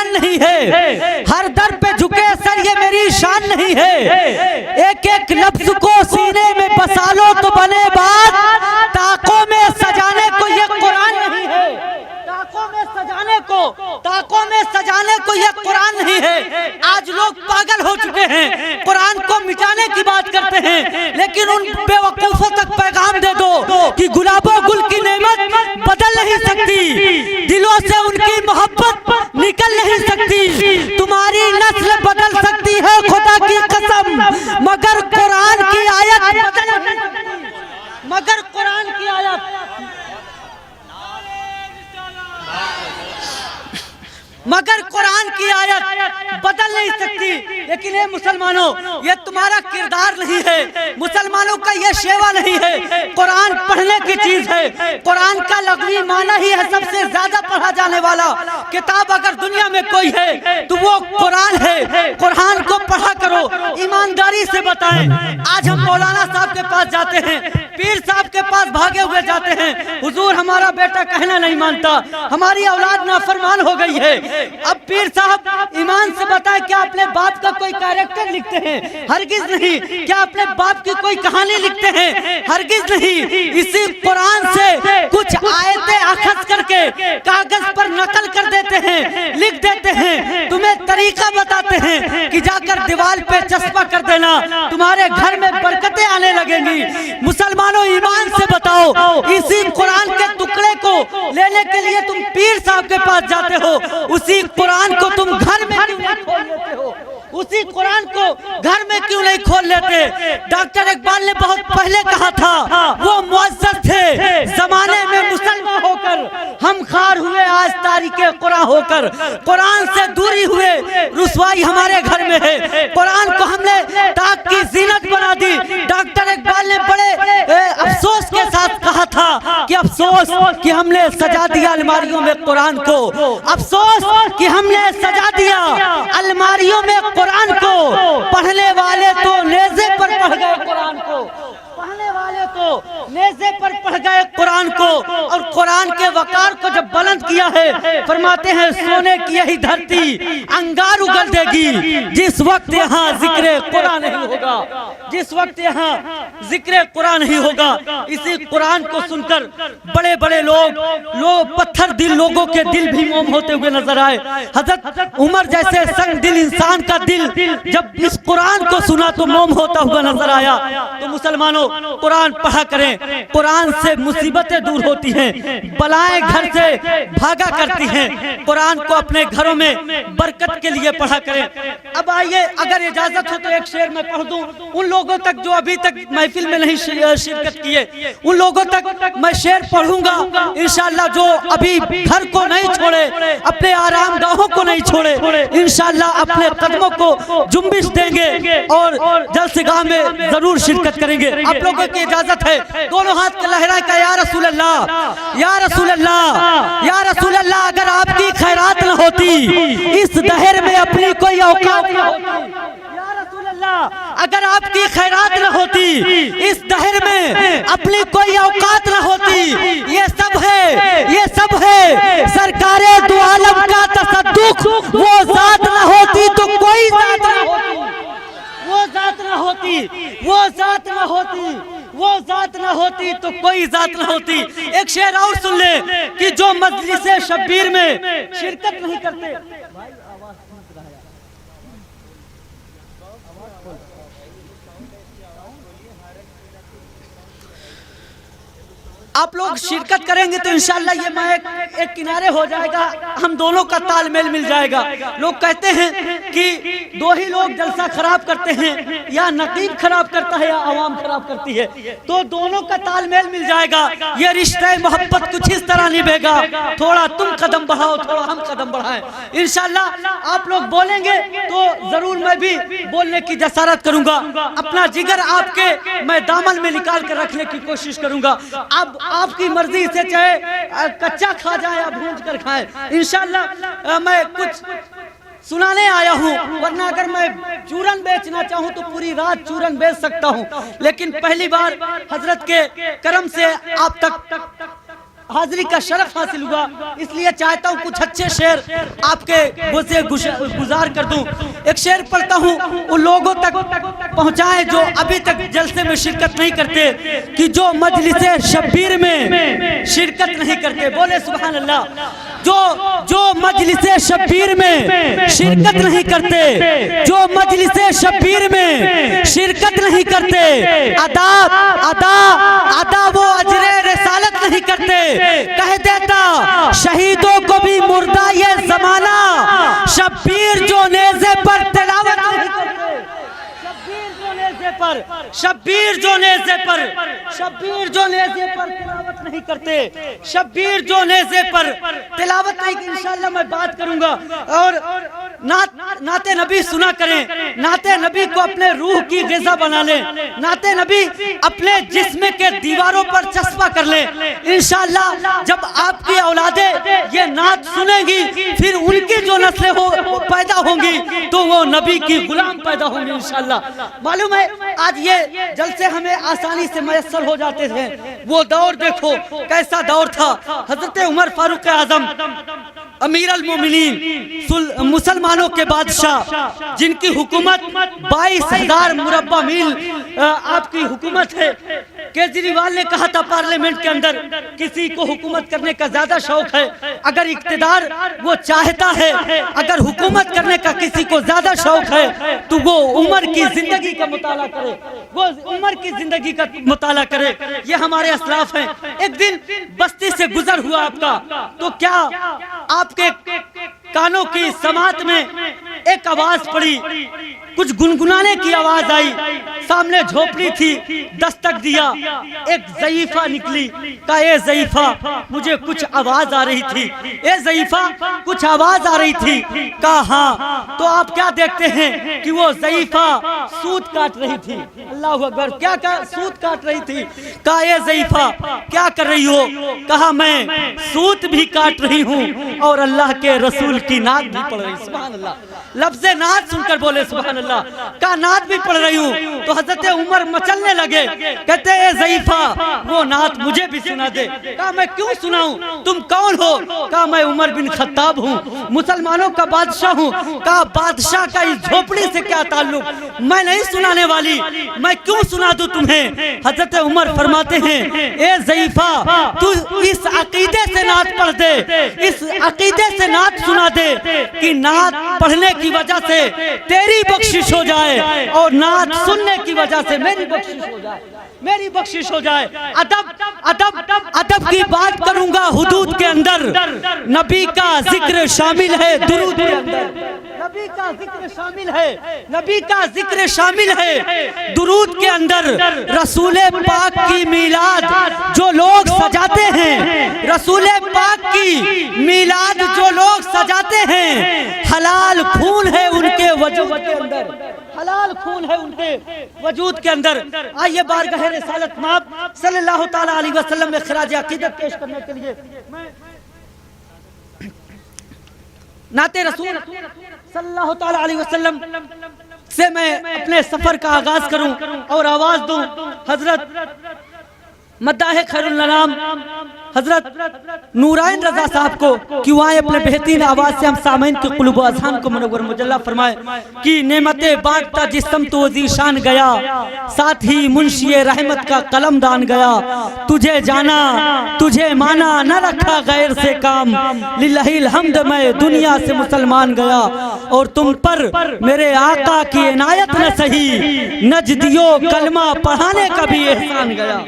ایمان نہیں ہے، ہر در پہ جھکے سر یہ میری شان نہیں ہے، ایک ایک لفظ کو سینے میں بسا لو تو بنے بات، طاقوں میں سجانے کو یہ قرآن نہیں ہے، طاقوں میں سجانے کو یہ قرآن نہیں ہے۔ آج لوگ پاگل ہو چکے ہیں، قرآن کو مٹانے کی بات کرتے ہیں، لیکن ان بے وقوفوں تک پیغام دے دو کہ گلاب و گل کی نعمت بدل نہیں سکتی، دلوں سے ان کی محبت نکل نہیں سکتی، تمہاری نسل بدل سکتی ہے خدا کی قسم، مگر قرآن کی آیت بدل نہیں سکتی، مگر قرآن کی آیت بدل نہیں سکتی۔ لیکن اے مسلمانوں، یہ تمہارا کردار نہیں ہے، مسلمانوں کا یہ شیوا نہیں ہے، قرآن پڑھنے کی چیز ہے، قرآن کا لغوی معنی ہی ہے سب سے زیادہ پڑھا جانے والا کتاب اگر دنیا میں کوئی ہے تو وہ قرآن ہے، قرآن کو پڑھا کرو، ایمانداری سے بتائیں۔ آج ہم مولانا صاحب کے پاس جاتے ہیں، پیر صاحب کے پاس بھاگے ہوئے جاتے ہیں، حضور ہمارا بیٹا کہنا نہیں مانتا، ہماری اولاد نافرمان ہو گئی ہے۔ اب پیر صاحب ایمان سے بتائیں، کیا اپنے باپ کا کوئی کیریکٹر لکھتے ہیں؟ ہرگز نہیں۔ کیا اپنے باپ کی کوئی کہانی لکھتے ہیں؟ ہرگز نہیں۔ اسی قرآن سے کچھ آیتیں اخذ کر کے کاغذ پر نقل کر دیتے ہیں، لکھ دیتے ہیں، تمہیں طریقہ بتاتے ہیں کہ جا کر دیوال پہ چسپا کر دینا، تمہارے گھر میں برکتیں آنے لگیں گی۔ مسلمانوں ایمان سے بتاؤ، اسی قرآن کے ٹکڑے کو لینے کے لیے تم پیر صاحب کے پاس جاتے ہو، اسی قرآن کو تم گھر میں کیوں نہیں کھول لیتے ہو؟ اسی قرآن کو گھر میں کیوں نہیں کھول لیتے؟ ڈاکٹر اقبال نے بہت پہلے کہا تھا، وہ معزز تھے زمانے میں مسلمان ہو کر، ہم خار ہوئے آج تاریخ قرآن ہو کر، قرآن سے دوری ہوئے، رسوائی ہمارے گھر میں ہے، قرآن کو ہم نے طاق کی زینت بنا دی۔ ڈاکٹر اقبال نے بڑے افسوس کے ساتھ کہا تھا کہ افسوس کہ ہم نے سجا دیا الماریوں میں قرآن کو، افسوس کہ ہم نے سجا دیا الماریوں میں قرآن کو، پڑھنے والے تو نیزے پر پڑھ گئے قرآن کو، پڑھنے والے تو نیزے پر پڑھ گئے قرآن کو، اور قرآن کے وقار کو جب بلند کیا ہے فرماتے ہیں سونے کی یہی دھرتی انگار اگل دے گی جس وقت یہاں ذکر قرآن نہیں ہوگا، جس وقت یہاں ذکر قرآن نہیں ہوگا۔ اسی قرآن کو سن کر بڑے بڑے لوگ پتھر دل لوگوں کے دل بھی موم ہوتے ہوئے نظر آئے۔ حضرت عمر جیسے سنگ دل انسان کا دل جب اس قرآن کو سنا تو موم ہوتا ہوا نظر آیا۔ تو مسلمانوں قرآن پڑھا کریں، قرآن سے مصیبتیں دور ہوتی ہیں، بلائیں گھر سے بھاگا کرتی ہیں، قرآن کو اپنے گھروں میں برکت کے لیے پڑھا کریں۔ اب آئیے اگر اجازت ہو تو ایک شعر میں پڑھ دوں، ان لوگوں تک جو ابھی تک محفل میں نہیں شرکت کیے، ان لوگوں تک میں شعر پڑھوں گا انشاءاللہ، جو ابھی گھر کو نہیں چھوڑے، اپنے آرام گاہوں کو نہیں چھوڑے، انشاءاللہ اپنے قدموں کو جنبش دیں گے اور جلسگاہ میں ضرور شرکت کریں گے۔ آپ لوگوں کی اجازت ہے دونوں ہاتھ کو لہرائے کہ یا رسول اللہ، یا رسول اللہ، یا رسول اللہ، اگر آپ کی خیرات نہ ہوتی اس دہر میں اپنی کوئی اوقات نہ ہوتی، یا رسول اللہ، اگر آپ کی خیرات نہ ہوتی اس دہر میں اپنی کوئی اوقات نہ ہوتی، یہ سب ہے، یہ سب ہے سرکار دو عالم کا تصدق، وہ ذات نہ ہوتی تو کوئی ذات نہ ہوتی، وہ ذات نہ ہوتی، وہ ذات نہ ہوتی، وہ ذات نہ ہوتی تو کوئی ذات نہ ہوتی۔ ایک شعر اور سن لیں کہ جو مجلس شبیر میں شرکت نہیں کرتے، آپ لوگ شرکت کریں گے تو انشاءاللہ یہ مائک ایک کنارے ہو جائے گا، ہم دونوں کا تال میل مل جائے گا۔ لوگ کہتے ہیں کہ دو ہی لوگ جلسہ خراب کرتے ہیں، یا نقیب خراب کرتا ہے یا عوام خراب کرتی ہے، تو دونوں کا تال میل مل جائے گا، یہ رشتہ محبت کچھ اس طرح نبھے گا، تھوڑا تم قدم بڑھاؤ تھوڑا ہم قدم بڑھائیں۔ انشاءاللہ آپ لوگ بولیں گے تو ضرور میں بھی بولنے کی جسارت کروں گا، اپنا جگر آپ کے میں دامن میں نکال کر رکھنے کی کوشش کروں گا۔ اب آپ کی مرضی سے چاہے کچا کھا جائے یا بھونج کر کھائیں، انشاءاللہ میں کچھ سنانے آیا ہوں، ورنہ اگر میں چورن بیچنا چاہوں تو پوری رات چورن بیچ سکتا ہوں، لیکن پہلی بار حضرت کے کرم سے آپ تک حاضری کا شرف حاصل ہوا، اس لیے چاہتا ہوں کچھ اچھے شعر آپ کے سے گزار کر دوں۔ ایک شعر پڑھتا ہوں، ان لوگوں تک پہنچائیں جو ابھی تک جلسے میں شرکت نہیں کرتے، کہ جو مجلس شبیر میں شرکت نہیں کرتے، بولے سبحان اللہ، جو مجلس شبیر میں شرکت نہیں کرتے، جو مجلس شبیر میں شرکت نہیں کرتے، ادا وہ اجر رسالت نہیں کرتے، کہہ دیتا شہیدوں کو بھی مردہ یہ زمانہ، شبیر جو نیزے پر تلاوت نہیں کرتے، شبیر جو نیزے پر تلاوت نہیں کرتے، شبیر جو نیزے پر تلاوت نہیں کرتے۔ انشاءاللہ میں بات کروں گا، اور نعت نبی سنا کریں، نعت نبی کو اپنے روح کی غذا بنا لیں، نعت نبی اپنے جسم کے دیواروں پر چسپا کر لیں۔ انشاءاللہ جب آپ کی اولادیں یہ نعت سنیں گی، پھر ان کی جو نسلیں پیدا ہوں گی تو وہ نبی کی غلام پیدا ہوں گی انشاءاللہ۔ معلوم ہے آج یہ جلسے ہمیں آسانی سے میسر ہو جاتے تھے، وہ دور دیکھو کیسا دور تھا۔ حضرت عمر فاروق اعظم امیر المومنین، مسلمانوں کے بادشاہ، جن کی حکومت 22,000 مربع میل آپ کی حکومت ہے۔ کیجریوال نے کہا تھا پارلیمنٹ کے اندر، کسی کو حکومت کرنے کا زیادہ شوق ہے، اگر اقتدار وہ چاہتا ہے، اگر حکومت کرنے کا کسی کو زیادہ شوق ہے تو وہ عمر کی زندگی کا مطالعہ کرے، وہ عمر کی زندگی کا مطالعہ کرے۔ یہ ہمارے اسلاف ہیں۔ ایک دن بستی سے گزر ہوا آپ کا، تو کیا آپ کے کانوں کی سماعت میں ایک آواز پڑی، کچھ گنگنانے کی آواز آئی، سامنے جھوپڑی تھی، دستک دیا، ایک ضعیفہ نکلی، کہا اے ضعیفہ مجھے کچھ آواز آ رہی تھی، اے ضعیفہ کچھ آواز آ رہی تھی، کہا ہاں۔ تو آپ کیا دیکھتے ہیں کہ وہ ضعیفہ سوت کاٹ رہی تھی۔ اللہ اکبر، کیا سوت کاٹ رہی تھی؟ کہا اے ضعیفہ کیا کر رہی ہو؟ کہا میں سوت بھی کاٹ رہی ہوں اور اللہ کے رسول کی نعت بھی پڑھ رہی ہوں۔ سبحان اللہ، لفظ نعت سن کر بولے سبحان اللہ، کہا نعت بھی پڑھ رہی ہوں۔ تو حضرت عمر مچلنے لگے، کہتے اے ضعیفہ وہ نعت مجھے بھی سنا دے۔ کہا میں کیوں سناؤں، تم کون ہو؟ کہا میں عمر بن خطاب ہوں، مسلمانوں کا بادشاہ ہوں۔ کہا بادشاہ کا اس جھوپڑی سے کیا تعلق، میں نہیں سنانے والی، میں کیوں سنا دوں تمہیں؟ حضرت عمر فرماتے ہیں اے ضعیفہ تو اس عقیدے سے نعت پڑھ دے، اس عقیدے سے نعت سنا دے کہ نعت پڑھنے کی وجہ سے تیری بخشش ہو جائے اور نعت سننے کی وجہ سے میری بخشش ہو جائے، میری بخشش ہو جائے۔ ادب کی بات کروں گا حدود کے اندر، نبی کا ذکر شامل ہے درود کے اندر، نبی کا ذکر شامل ہے، نبی کا ذکر شامل ہے درود کے اندر۔ رسول پاک کی میلاد جو لوگ سجاتے ہیں، رسول پاک کی میلاد جو لوگ سجاتے ہیں، حلال خون ہے ان کے وجود کے اندر، حلال خون ہے ان کے وجود کے اندر۔ آئیے بارگاہ رسالت مآب صلی اللہ تعالیٰ علیہ وسلم میں خراج عقیدت پیش کرنے کے لیے نعت رسول صلی اللہ تعالیٰ علیہ وسلم سے میں اپنے سفر کا آغاز کروں اور آواز دوں حضرت مداح خیر الانام حضرت نورائن رضا صاحب کو، کہ وہ آئے اپنے بہترین آواز سے ہم سامعین کے قلوب و اذہان کو منور مجلہ فرمائے کہ نعمتیں بانٹتا جس سمت و ذی شان گیا، ساتھ ہی منشی رحمت کا قلم دان گیا، تجھے جانا تجھے مانا نہ رکھا غیر سے کام، للہ الحمد میں دنیا سے مسلمان گیا، اور تم پر میرے آقا کی عنایت نہ سہی، نجدیوں کلمہ پڑھانے کا بھی احسان گیا۔